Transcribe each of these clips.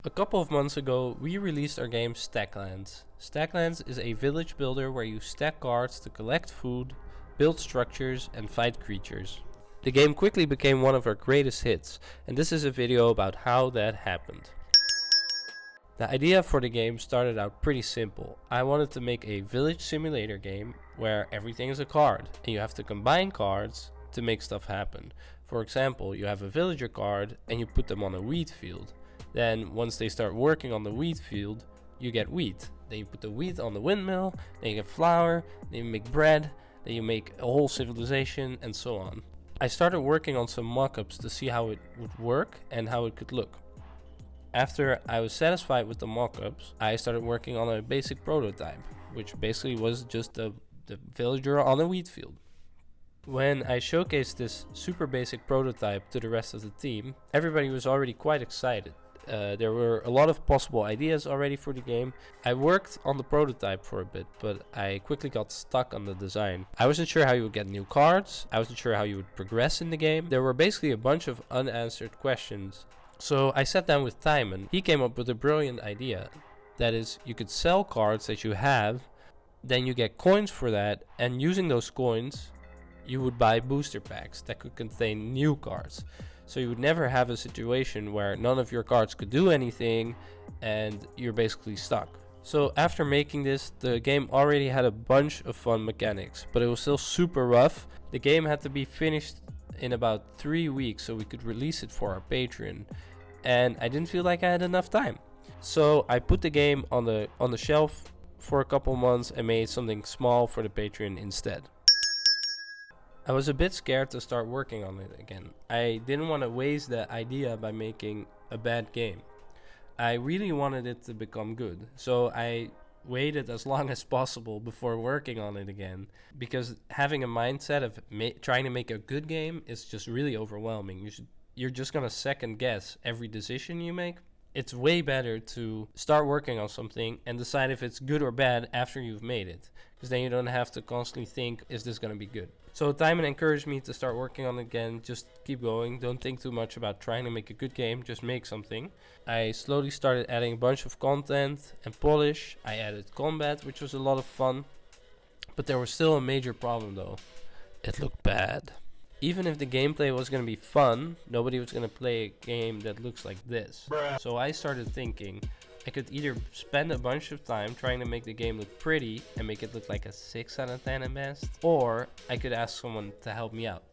A couple of months ago, we released our game Stacklands. Stacklands is a village builder where you stack cards to collect food, build structures, and fight creatures. The game quickly became one of our greatest hits, and this is a video about how that happened. The idea for the game started out pretty simple. I wanted to make a village simulator game where everything is a card, and you have to combine cards to make stuff happen. For example, you have a villager card and you put them on a wheat field. Then once they start working on the wheat field, you get wheat. Then you put the wheat on the windmill, then you get flour, then you make bread, then you make a whole civilization, and so on. I started working on some mock-ups to see how it would work and how it could look. After I was satisfied with the mock-ups, I started working on a basic prototype, which basically was just the villager on a wheat field. When I showcased this super basic prototype to the rest of the team, everybody was already quite excited. There were a lot of possible ideas already for the game. I worked on the prototype for a bit, but I quickly got stuck on the design. I wasn't sure how you would get new cards, I wasn't sure how you would progress in the game. There were basically a bunch of unanswered questions. So I sat down with Timon. He came up with a brilliant idea. That is, you could sell cards that you have, then you get coins for that, and using those coins, you would buy booster packs that could contain new cards. So you would never have a situation where none of your cards could do anything and you're basically stuck. So after making this, the game already had a bunch of fun mechanics, but it was still super rough. The game had to be finished in about 3 weeks so we could release it for our Patreon, and I didn't feel like I had enough time. So I put the game on the shelf for a couple months and made something small for the Patreon instead. I was a bit scared to start working on it again. I didn't want to waste the idea by making a bad game. I really wanted it to become good, so I waited as long as possible before working on it again, because having a mindset of trying to make a good game is just really overwhelming. You're just gonna second guess every decision you make. It's way better to start working on something and decide if it's good or bad after you've made it, because then you don't have to constantly think, is this gonna be good? So Timon encouraged me to start working on it again. Just keep going, don't think too much about trying to make a good game, just make something. I slowly started adding a bunch of content and polish. I added combat, which was a lot of fun, but there was still a major problem though. It looked bad. Even if the gameplay was going to be fun, nobody was going to play a game that looks like this. So I started thinking I could either spend a bunch of time trying to make the game look pretty and make it look like a 6 out of 10 at best, or I could ask someone to help me out.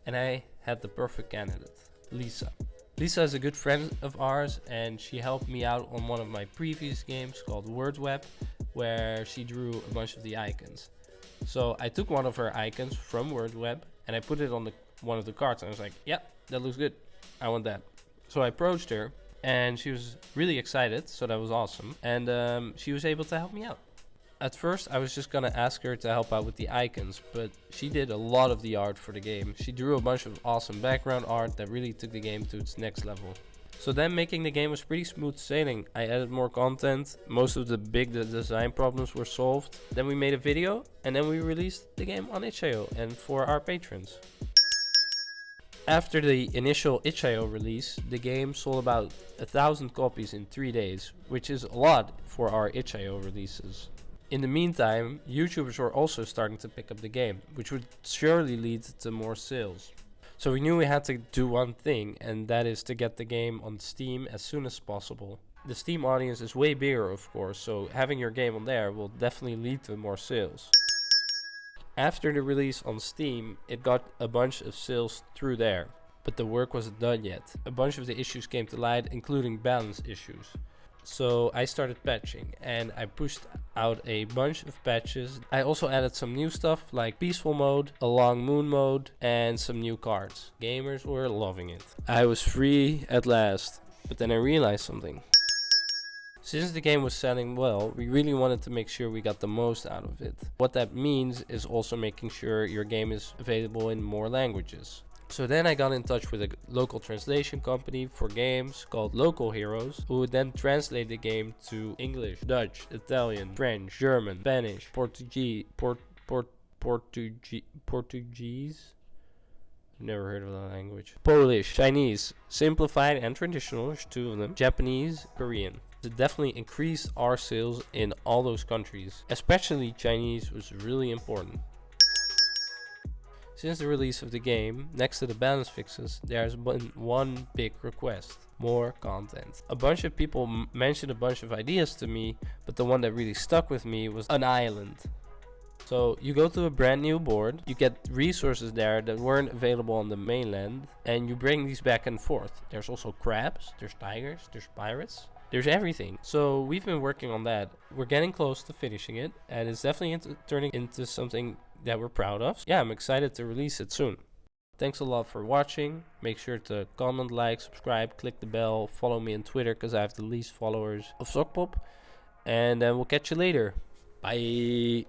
And I had the perfect candidate, Lisa. Lisa is a good friend of ours, and she helped me out on one of my previous games called WordWeb, where she drew a bunch of the icons. So I took one of her icons from WordWeb and I put it on one of the cards, and I was like, yep, that looks good, I want that. So I approached her and she was really excited, so that was awesome, and she was able to help me out. At first I was just gonna ask her to help out with the icons, but she did a lot of the art for the game. She drew a bunch of awesome background art that really took the game to its next level. So then making the game was pretty smooth sailing. I added more content, most of the big design problems were solved. Then we made a video, and then we released the game on itch.io and for our patrons. After the initial itch.io release, the game sold about 1,000 copies in 3 days, which is a lot for our itch.io releases. In the meantime, YouTubers were also starting to pick up the game, which would surely lead to more sales. So we knew we had to do one thing, and that is to get the game on Steam as soon as possible. The Steam audience is way bigger, of course, so having your game on there will definitely lead to more sales. After the release on Steam, it got a bunch of sales through there, but the work wasn't done yet. A bunch of the issues came to light, including balance issues. So I started patching, and I pushed out a bunch of patches. I also added some new stuff like peaceful mode, a long moon mode, and some new cards. Gamers were loving it. I was free at last, but then I realized something. Since the game was selling well, we really wanted to make sure we got the most out of it. What that means is also making sure your game is available in more languages. So then I got in touch with a local translation company for games called Local Heroes, who would then translate the game to English, Dutch, Italian, French, German, Spanish, Portuguese, Never heard of that language. Polish, Chinese, simplified and traditional, there's 2 of them. Japanese, Korean. It definitely increased our sales in all those countries. Especially Chinese was really important. Since the release of the game, next to the balance fixes, there has been one big request. More content. A bunch of people mentioned a bunch of ideas to me, but the one that really stuck with me was an island. So you go to a brand new board, you get resources there that weren't available on the mainland, and you bring these back and forth. There's also crabs, there's tigers, there's pirates, there's everything. So we've been working on that. We're getting close to finishing it, and it's definitely turning into something that we're proud of. Yeah, I'm excited to release it soon. Thanks a lot for watching. Make sure to comment, like, subscribe, click the bell, follow me on Twitter because I have the least followers of Sokpop. And then we'll catch you later. Bye.